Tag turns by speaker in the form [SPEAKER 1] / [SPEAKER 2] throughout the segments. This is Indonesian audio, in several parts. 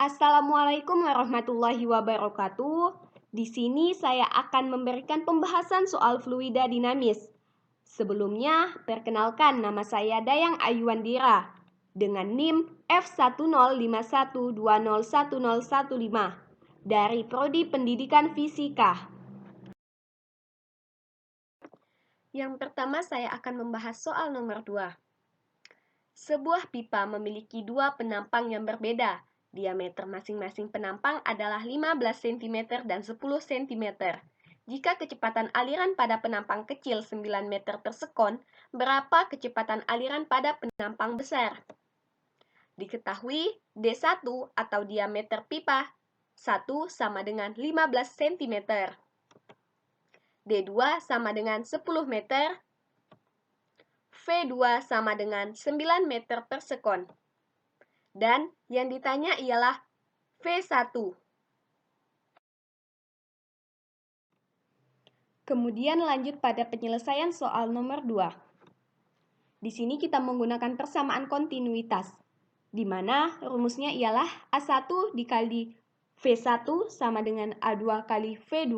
[SPEAKER 1] Assalamualaikum warahmatullahi wabarakatuh. Di sini saya akan memberikan pembahasan soal fluida dinamis. Sebelumnya, perkenalkan nama saya Dayang Ayuandira dengan NIM F1051201015 dari Prodi Pendidikan Fisika. Yang pertama saya akan membahas soal nomor 2. Sebuah pipa memiliki dua penampang yang berbeda. Diameter masing-masing penampang adalah 15 cm dan 10 cm. Jika kecepatan aliran pada penampang kecil 9 meter per sekon, berapa kecepatan aliran pada penampang besar? Diketahui D1 atau diameter pipa 1 sama dengan 15 cm. D2 sama dengan 10 meter. V2 sama dengan 9 meter per sekon. Dan yang ditanya ialah V1. Kemudian lanjut pada penyelesaian soal nomor 2. Di sini kita menggunakan persamaan kontinuitas, di mana rumusnya ialah A1 dikali V1 sama dengan A2 kali V2.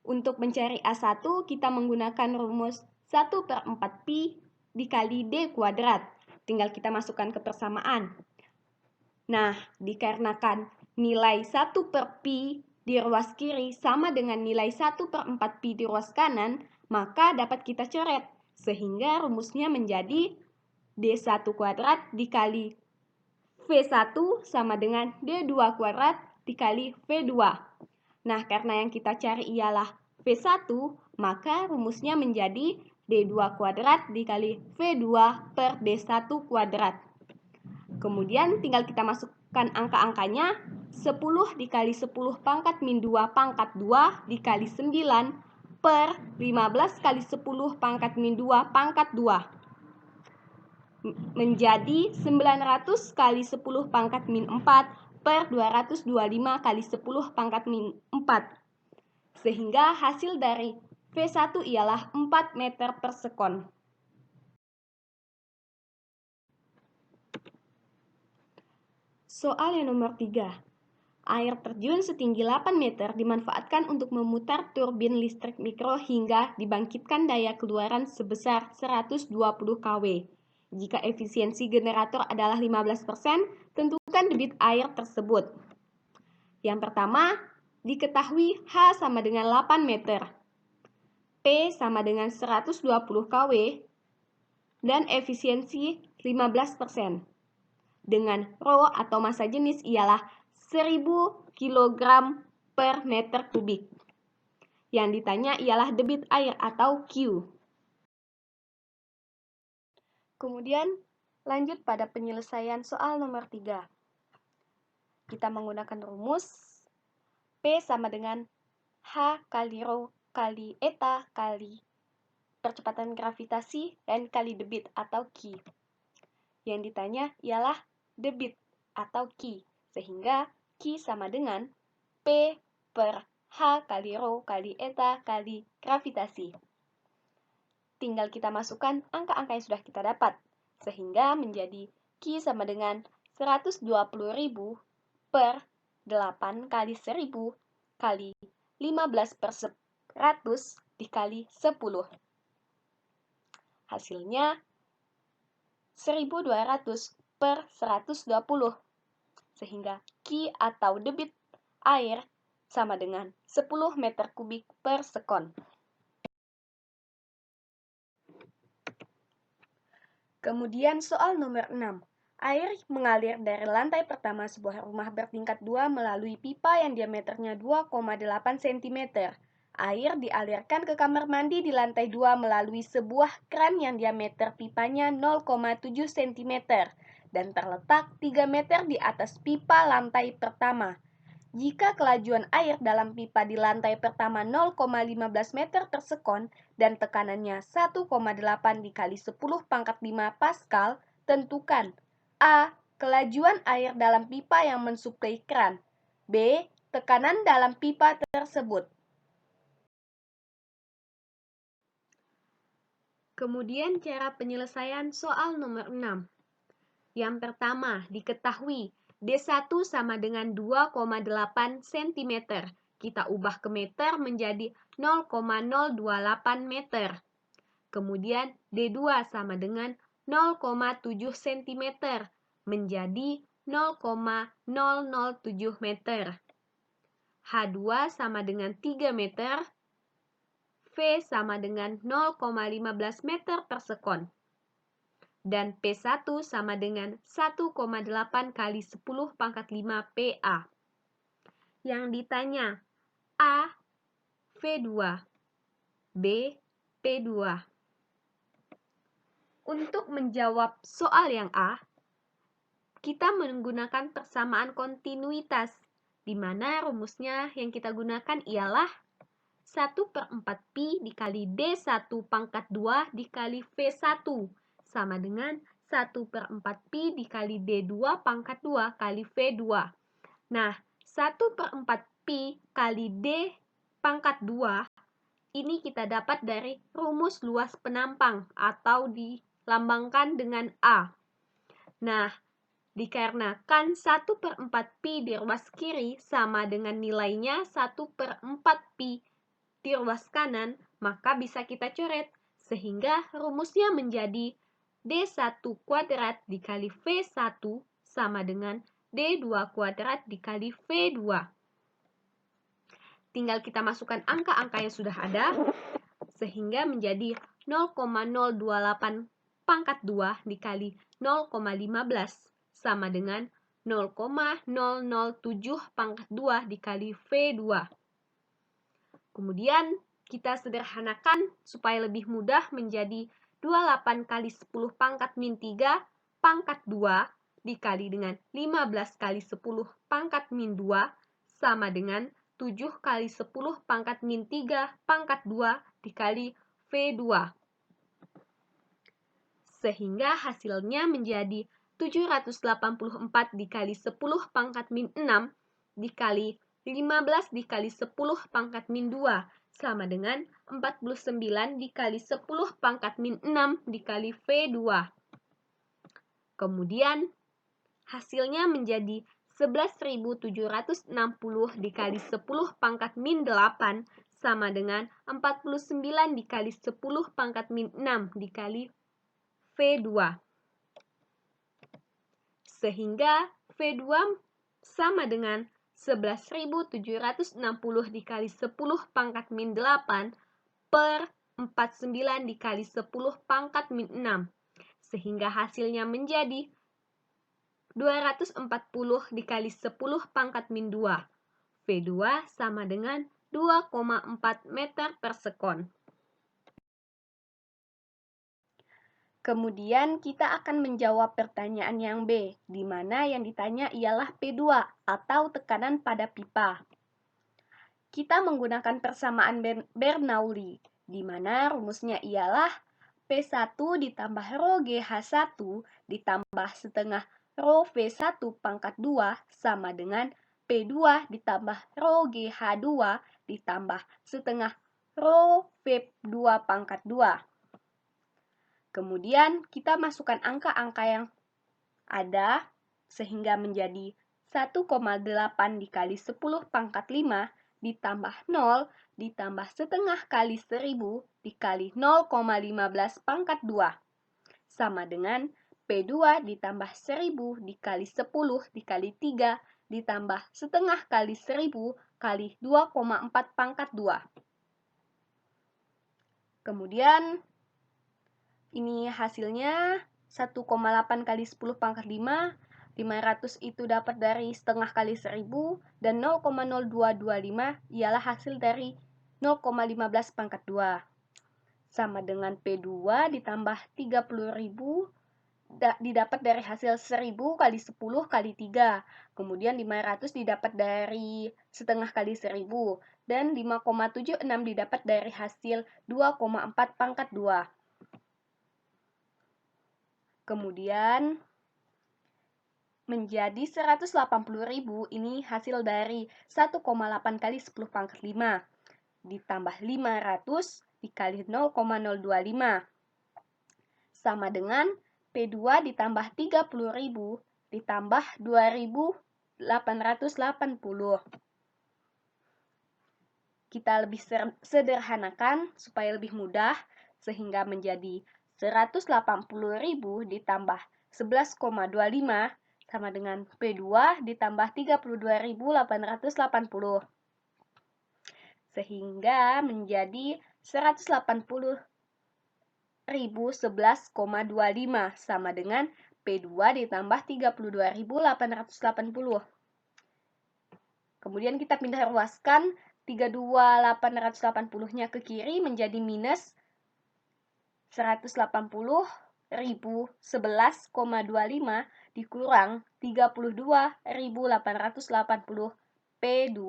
[SPEAKER 1] Untuk mencari A1, kita menggunakan rumus 1/4pi dikali D kuadrat. Tinggal kita masukkan ke persamaan. Nah, dikarenakan nilai 1/pi di ruas kiri sama dengan nilai 1/4pi di ruas kanan, maka dapat kita coret. Sehingga rumusnya menjadi D1 kuadrat dikali V1 sama dengan D2 kuadrat dikali V2. Nah, karena yang kita cari ialah V1, maka rumusnya menjadi D2 kuadrat dikali V2 per D1 kuadrat. Kemudian tinggal kita masukkan angka-angkanya. 10 dikali 10 pangkat min 2 pangkat 2 dikali 9 per 15 kali 10 pangkat min 2 pangkat 2. Menjadi 900 kali 10 pangkat min 4 per 225 kali 10 pangkat min 4. Sehingga hasil dari V1 ialah 4 meter per sekon. Soal yang nomor 3. Air terjun setinggi 8 meter dimanfaatkan untuk memutar turbin listrik mikro hingga dibangkitkan daya keluaran sebesar 120 kW. Jika efisiensi generator adalah 15%, tentukan debit air tersebut. Yang pertama, diketahui H sama dengan 8 meter, P sama dengan 120 kW, dan efisiensi 15%. Dengan rho atau massa jenis ialah 1000 kg per meter kubik. Yang ditanya ialah debit air atau Q. Kemudian lanjut pada penyelesaian soal nomor 3. Kita menggunakan rumus P sama dengan H kali rho kali eta kali percepatan gravitasi dan kali debit atau Q. Yang ditanya ialah debit atau Q, sehingga Q sama dengan P per H kali rho kali eta kali gravitasi. Tinggal kita masukkan angka-angka yang sudah kita dapat, sehingga menjadi Q sama dengan 120.000 per 8 kali 1000 kali 15 per 100 dikali 10. Hasilnya 1200 per 120. Sehingga Q atau debit air sama dengan 10 meter kubik per sekon. Kemudian soal nomor 6. Air mengalir dari lantai pertama sebuah rumah bertingkat 2 melalui pipa yang diameternya 2,8 cm. Air dialirkan ke kamar mandi di lantai 2 melalui sebuah kran yang diameter pipanya 0,7 cm dan terletak 3 meter di atas pipa lantai pertama. Jika kelajuan air dalam pipa di lantai pertama 0,15 meter per sekon dan tekanannya 1,8 dikali 10 pangkat 5 Pascal, tentukan A. Kelajuan air dalam pipa yang mensuplai kran. B. Tekanan dalam pipa tersebut. Kemudian cara penyelesaian soal nomor 6. Yang pertama, diketahui D1 sama dengan 2,8 cm. Kita ubah ke meter menjadi 0,028 meter. Kemudian D2 sama dengan 0,7 cm menjadi 0,007 meter. H2 sama dengan 3 meter. V sama dengan 0,15 meter per sekon. Dan P1 sama dengan 1,8 kali 10 pangkat 5 PA. Yang ditanya A, V2, B, P2. Untuk menjawab soal yang A, kita menggunakan persamaan kontinuitas, di mana rumusnya yang kita gunakan ialah 1/4 Pi dikali D1 pangkat 2 dikali V1 sama dengan 1/4 Pi dikali D2 pangkat 2 kali V2. Nah, 1/4 Pi kali D pangkat 2 ini kita dapat dari rumus luas penampang atau dilambangkan dengan A. Nah, dikarenakan 1/4 Pi di ruas kiri sama dengan nilainya 1/4 Pi di ruas kanan, maka bisa kita coret, sehingga rumusnya menjadi D1 kuadrat dikali V1 sama dengan D2 kuadrat dikali V2. Tinggal kita masukkan angka-angka yang sudah ada, sehingga menjadi 0,028 pangkat 2 dikali 0,15 sama dengan 0,007 pangkat 2 dikali V2. Kemudian kita sederhanakan supaya lebih mudah menjadi 28 kali 10 pangkat min 3 pangkat 2 dikali dengan 15 kali 10 pangkat min 2 sama dengan 7 kali 10 pangkat min 3 pangkat 2 dikali V2. Sehingga hasilnya menjadi 784 dikali 10 pangkat min 6 dikali 15 dikali 10 pangkat min 2 sama dengan 49 dikali 10 pangkat min 6 dikali V2. Kemudian hasilnya menjadi 11.760 dikali 10 pangkat min 8 sama dengan 49 dikali 10 pangkat min 6 dikali V2. Sehingga V2 sama dengan 11.760 dikali 10 pangkat min 8 per 49 dikali 10 pangkat min 6. Sehingga hasilnya menjadi 240 dikali 10 pangkat min 2. V2 sama dengan 2,4 meter per sekon. Kemudian kita akan menjawab pertanyaan yang B, di mana yang ditanya ialah P2 atau tekanan pada pipa. Kita menggunakan persamaan Bernoulli, di mana rumusnya ialah P1 ditambah rho GH1 ditambah setengah rho V1 pangkat 2 sama dengan P2 ditambah rho GH2 ditambah setengah rho V2 pangkat 2. Kemudian kita masukkan angka-angka yang ada sehingga menjadi 1,8 dikali 10 pangkat 5 ditambah 0 ditambah setengah kali 1000 dikali 0,15 pangkat 2 sama dengan P2 ditambah 1000 dikali 10 dikali 3 ditambah setengah kali 1000 kali 2,4 pangkat 2. Kemudian ini hasilnya 1,8 kali 10 pangkat 5, 500 itu dapat dari setengah kali 1000, dan 0,0225 ialah hasil dari 0,15 pangkat 2. Sama dengan P2 ditambah 30.000 didapat dari hasil 1000 kali 10 kali 3. Kemudian 500 didapat dari setengah kali 1000. Dan 5,76 didapat dari hasil 2,4 pangkat 2. Kemudian menjadi 180.000 ini hasil dari 1,8 kali 10 pangkat 5 ditambah 500 dikali 0,025 sama dengan P2 ditambah 30.000 ditambah 2.880. Kita lebih sederhanakan supaya lebih mudah, sehingga menjadi 180.000 ditambah 11,25 sama dengan P2 ditambah 32.880. Sehingga menjadi 180.011,25 sama dengan P2 ditambah 32.880. Kemudian kita pindah ruaskan 32.880-nya ke kiri menjadi minus 180.011,25 dikurang 32.880 P2.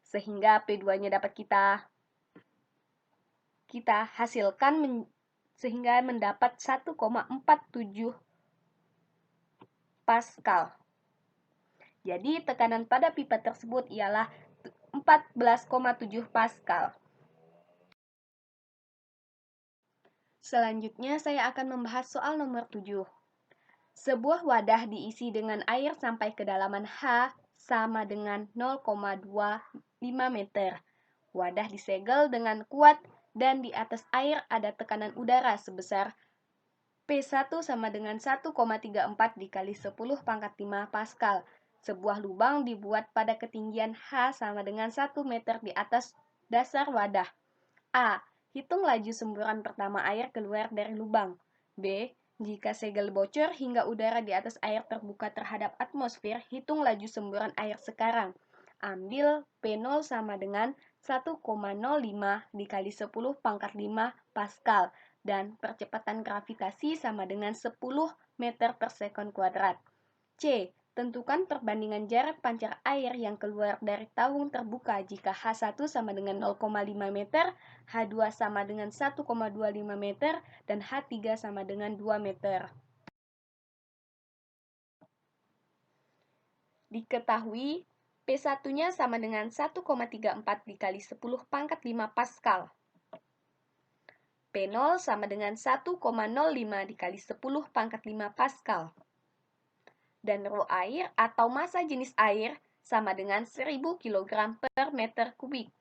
[SPEAKER 1] Sehingga P2-nya dapat kita hasilkan sehingga mendapat 1,47 Pascal. Jadi tekanan pada pipa tersebut ialah 14,7 Pascal. Selanjutnya saya akan membahas soal nomor 7. Sebuah wadah diisi dengan air sampai kedalaman H sama dengan 0,25 meter. Wadah disegel dengan kuat dan di atas air ada tekanan udara sebesar P1 sama dengan 1,34 dikali 10 pangkat 5 Pascal. Sebuah lubang dibuat pada ketinggian H sama dengan 1 meter di atas dasar wadah. A. Hitung laju semburan pertama air keluar dari lubang. B. Jika segel bocor hingga udara di atas air terbuka terhadap atmosfer, hitung laju semburan air sekarang. Ambil P0 sama dengan 1,05 dikali 10 pangkat 5 Pascal dan percepatan gravitasi sama dengan 10 meter per sekon kuadrat. C. Tentukan perbandingan jarak pancar air yang keluar dari tabung terbuka jika H1 sama dengan 0,5 meter, H2 sama dengan 1,25 meter, dan H3 sama dengan 2 meter. Diketahui P1-nya sama dengan 1,34 dikali 10 pangkat 5 Pascal. P0 sama dengan 1,05 dikali 10 pangkat 5 Pascal. Dan rho air atau massa jenis air sama dengan 1000 kg per meter kubik.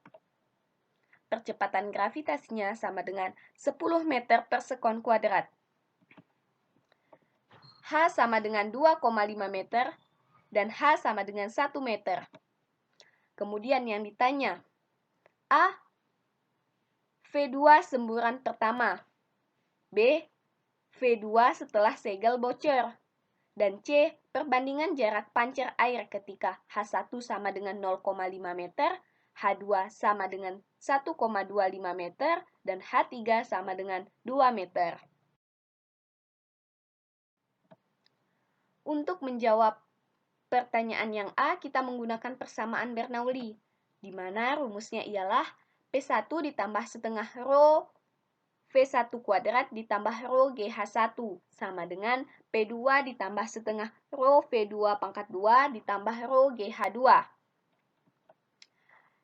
[SPEAKER 1] Percepatan gravitasinya sama dengan 10 meter per sekon kuadrat. H sama dengan 2,5 meter dan H sama dengan 1 meter. Kemudian yang ditanya, A. V2 semburan pertama, B. V2 setelah segel bocor, dan C. Perbandingan jarak pancar air ketika H1 sama dengan 0,5 meter, H2 sama dengan 1,25 meter, dan H3 sama dengan 2 meter. Untuk menjawab pertanyaan yang A, kita menggunakan persamaan Bernoulli, di mana rumusnya ialah P1 ditambah setengah rho V1 kuadrat ditambah rho GH1 sama dengan P2 ditambah setengah rho V2 pangkat 2 ditambah rho GH2.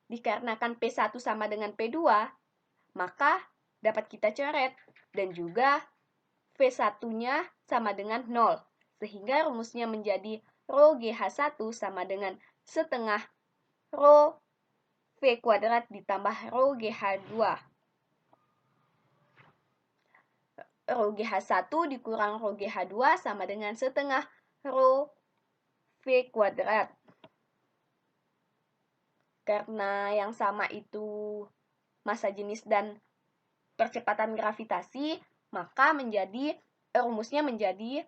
[SPEAKER 1] Dikarenakan P1 sama dengan P2, maka dapat kita coret dan juga V1-nya sama dengan 0. Sehingga rumusnya menjadi rho GH1 sama dengan setengah rho V kuadrat ditambah rho GH2. Rho GH1 dikurang rho GH2 sama dengan setengah rho V kuadrat. Karena yang sama itu massa jenis dan percepatan gravitasi, maka rumusnya menjadi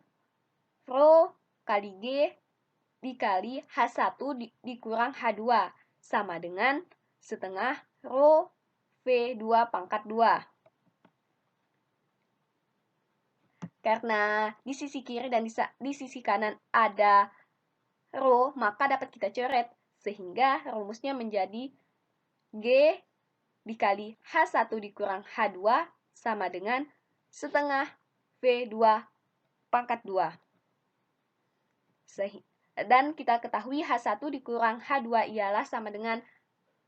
[SPEAKER 1] rho kali G dikali H1 dikurang H2 sama dengan setengah rho V2 pangkat 2. Karena di sisi kiri dan di sisi kanan ada rho, maka dapat kita coret. Sehingga rumusnya menjadi G dikali H1 dikurang H2 sama dengan setengah V2 pangkat 2. Dan kita ketahui H1 dikurang H2 ialah sama dengan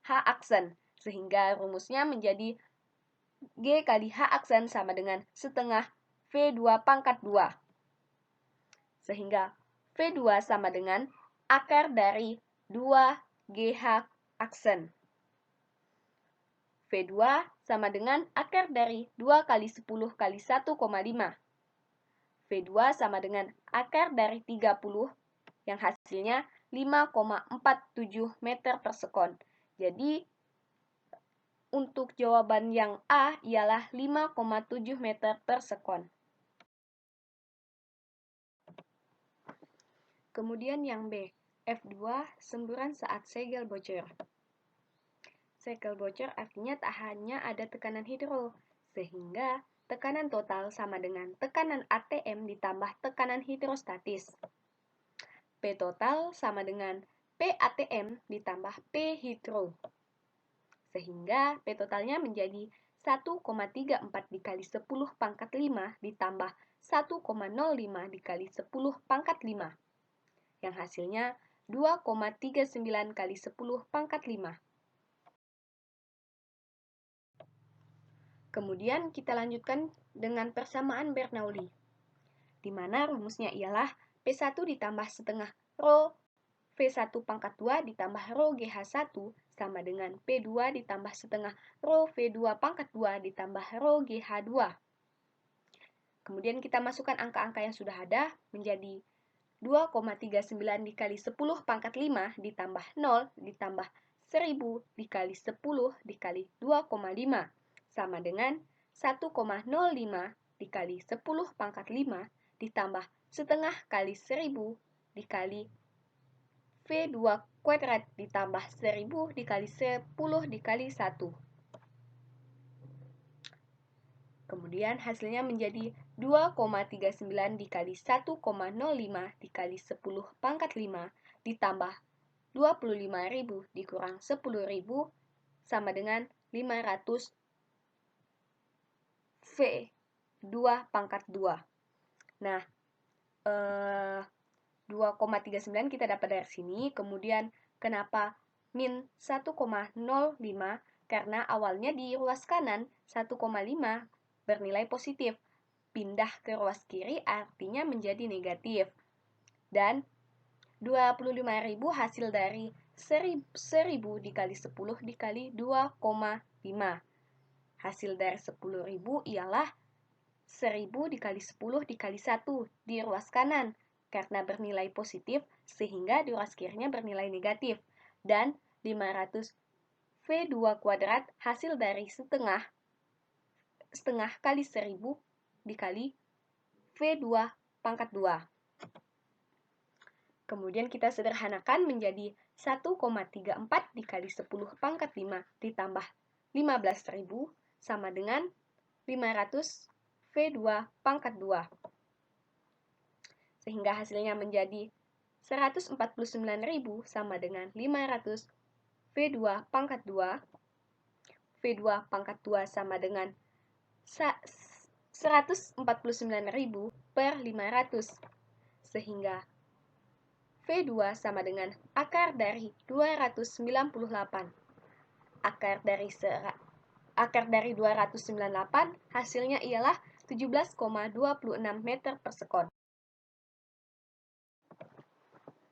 [SPEAKER 1] H aksen. Sehingga rumusnya menjadi G kali H aksen sama dengan setengah V2 pangkat 2. Sehingga V2 sama dengan akar dari 2GH aksen. V2 sama dengan akar dari 2 kali 10 kali 1,5. V2 sama dengan akar dari 30 yang hasilnya 5,47 meter per sekon. Jadi, untuk jawaban yang A ialah 5,7 meter per sekon. Kemudian yang B, F2 semburan saat segel bocor. Segel bocor artinya tak hanya ada tekanan hidro, sehingga tekanan total sama dengan tekanan ATM ditambah tekanan hidrostatis. P total sama dengan P ATM ditambah P hidro. Sehingga P totalnya menjadi 1,34 dikali 10 pangkat 5 ditambah 1,05 dikali 10 pangkat 5. Yang hasilnya 2,39 kali 10 pangkat 5. Kemudian kita lanjutkan dengan persamaan Bernoulli, di mana rumusnya ialah P1 ditambah setengah rho V1 pangkat 2 ditambah rho GH1 sama dengan P2 ditambah setengah rho V2 pangkat 2 ditambah rho GH2. Kemudian kita masukkan angka-angka yang sudah ada menjadi 2,39 dikali 10 pangkat 5 ditambah 0 ditambah 1000 dikali 10 dikali 2,5 sama dengan 1,05 dikali 10 pangkat 5 ditambah setengah kali 1000 dikali V2 kuadrat ditambah 1000 dikali 10 dikali 1. Kemudian hasilnya menjadi 2,39 dikali 1,05 dikali 10 pangkat 5 ditambah 25.000 dikurang 10.000 sama dengan 500 V2 pangkat 2. Nah, 2,39 kita dapat dari sini. Kemudian kenapa min 1,05? Karena awalnya di ruas kanan 1,5 bernilai positif, pindah ke ruas kiri artinya menjadi negatif. Dan 25.000 hasil dari 1000 dikali 10 dikali 2,5. Hasil dari 10.000 ialah 1000 dikali 10 dikali 1 di ruas kanan, karena bernilai positif sehingga di ruas kirinya bernilai negatif. Dan 500 V2 kuadrat hasil dari setengah kali 1000 dikali V2 pangkat 2. Kemudian kita sederhanakan menjadi 1,34 dikali 10 pangkat 5 ditambah 15.000 sama dengan 500 V2 pangkat 2. Sehingga hasilnya menjadi 149.000 sama dengan 500 V2 pangkat 2. V2 pangkat 2 sama dengan 149.000 per 500. Sehingga V2 sama dengan akar dari 298. Akar dari 298 hasilnya ialah 17,26 meter per sekon.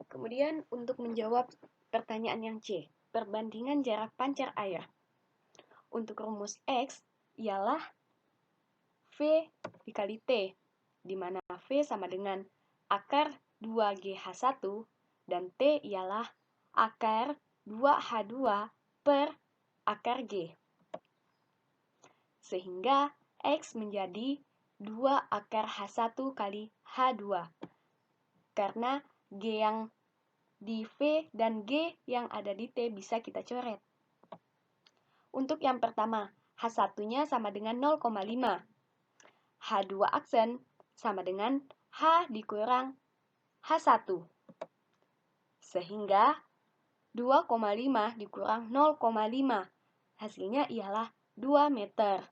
[SPEAKER 1] Kemudian untuk menjawab pertanyaan yang C, perbandingan jarak pancar air. Untuk rumus X ialah V dikali T, di mana V sama dengan akar 2GH1 dan T ialah akar 2H2 per akar G. Sehingga X menjadi 2 akar H1 kali H2. Karena G yang di V dan G yang ada di T bisa kita coret. Untuk yang pertama, H1-nya sama dengan 0,5. H2 aksen sama dengan H dikurang H1. Sehingga 2,5 dikurang 0,5. Hasilnya ialah 2 meter.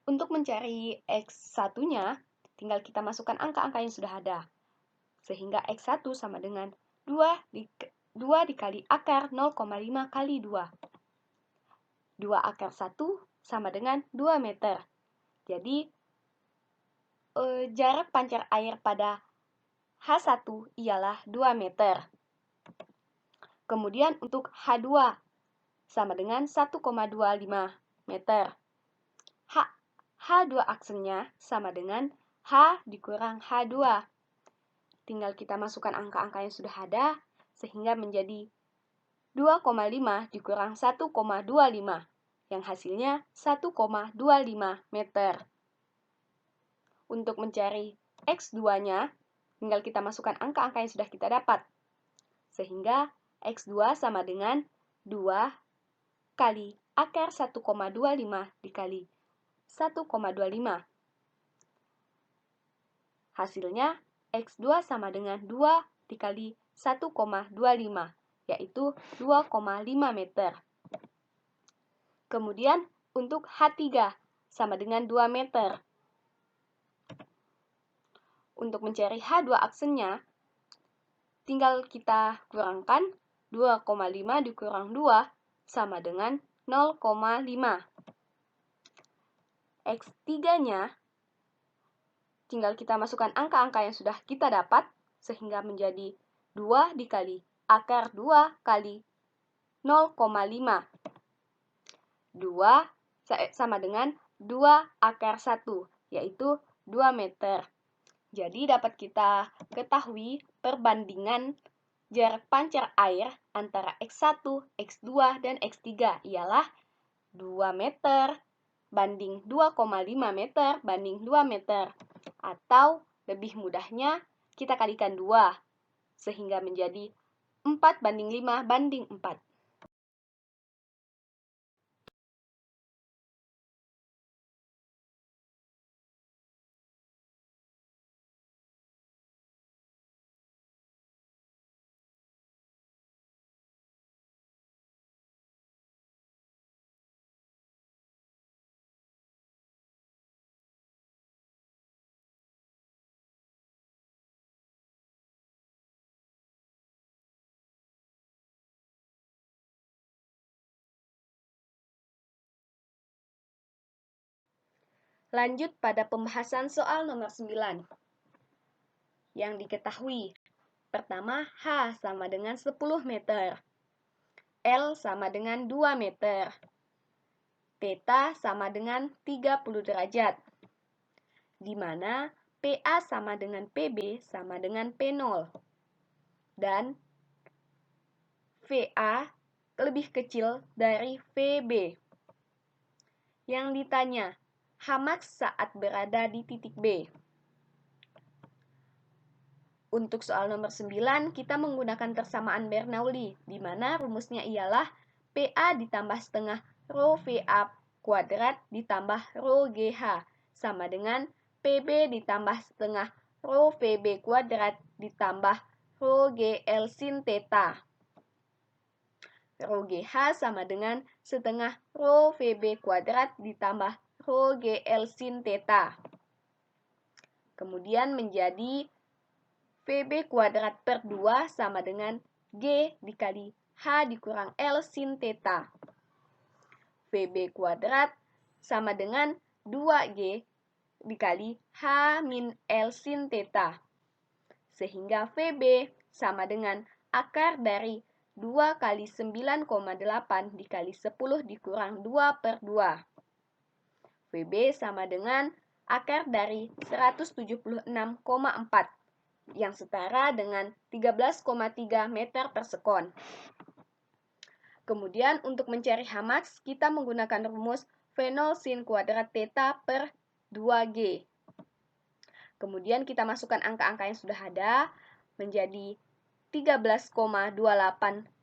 [SPEAKER 1] Untuk mencari X1-nya, tinggal kita masukkan angka-angka yang sudah ada. Sehingga X1 sama dengan 2 dikali akar 0,5 kali 2. 2 akar 1 sama dengan 2 meter. Jadi, jarak pancar air pada H1 ialah 2 meter. Kemudian untuk H2 sama dengan 1,25 meter. H2 aksennya sama dengan H dikurang H2. Tinggal kita masukkan angka-angka yang sudah ada, sehingga menjadi 2,5 dikurang 1,25, yang hasilnya 1,25 meter. Untuk mencari X2-nya, tinggal kita masukkan angka-angka yang sudah kita dapat. Sehingga X2 sama dengan 2 kali akar 1,25 dikali 1,25. Hasilnya X2 sama dengan 2 dikali 1,25, yaitu 2,5 meter. Kemudian untuk H3 sama dengan 2 meter. Untuk mencari H2 aksennya, tinggal kita kurangkan 2,5 dikurang 2 sama dengan 0,5. X3-nya, tinggal kita masukkan angka-angka yang sudah kita dapat, sehingga menjadi 2 dikali akar 2 kali 0,5. 2 sama dengan 2 akar 1, yaitu 2 meter. Jadi dapat kita ketahui perbandingan jarak pancar air antara X1, X2, dan X3 ialah 2 meter banding 2,5 meter banding 2 meter. Atau lebih mudahnya kita kalikan 2, sehingga menjadi 4 banding 5 banding 4. Lanjut pada pembahasan soal nomor 9. Yang diketahui, pertama H sama dengan 10 meter, L sama dengan 2 meter, Theta sama dengan 30 derajat, di mana PA sama dengan PB sama dengan P0, dan VA lebih kecil dari VB. Yang ditanya, Hmax saat berada di titik B. Untuk soal nomor 9, kita menggunakan persamaan Bernoulli, di mana rumusnya ialah PA ditambah setengah rho VA kuadrat ditambah rho GH sama dengan PB ditambah setengah rho VB kuadrat ditambah rho GL sin theta. Rho GH sama dengan setengah rho VB kuadrat ditambah rho GL sin theta. Kemudian menjadi VB kuadrat per 2 sama dengan G dikali H dikurang L sin theta. VB kuadrat sama dengan 2G dikali H min L sin theta. Sehingga VB sama dengan akar dari 2 kali 9,8 dikali 10 dikurang 2 per 2. VB sama dengan akar dari 176,4 yang setara dengan 13,3 meter per sekon. Kemudian untuk mencari Hmax, kita menggunakan rumus V0 sin kuadrat theta per 2G. Kemudian kita masukkan angka-angka yang sudah ada menjadi 13,28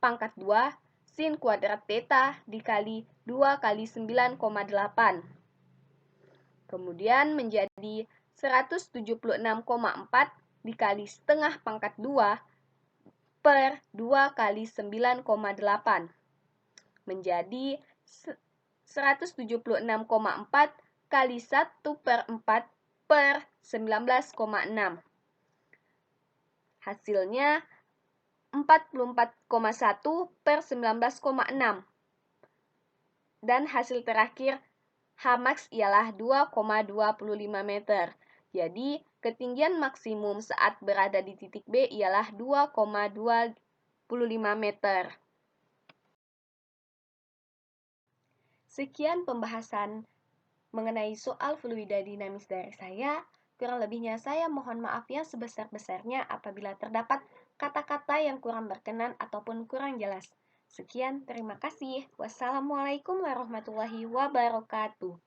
[SPEAKER 1] pangkat 2 sin kuadrat theta dikali 2 kali 9,8. Kemudian menjadi 176,4 dikali setengah pangkat 2 per 2 kali 9,8 menjadi 176,4 kali 1 per 4 per 19,6. Hasilnya 44,1 per 19,6. Dan hasil terakhir Hmax ialah 2,25 meter. Jadi, ketinggian maksimum saat berada di titik B ialah 2,25 meter. Sekian pembahasan mengenai soal fluida dinamis dari saya. Kurang lebihnya saya mohon maaf yang sebesar-besarnya apabila terdapat kata-kata yang kurang berkenan ataupun kurang jelas. Sekian, terima kasih. Wassalamualaikum warahmatullahi wabarakatuh.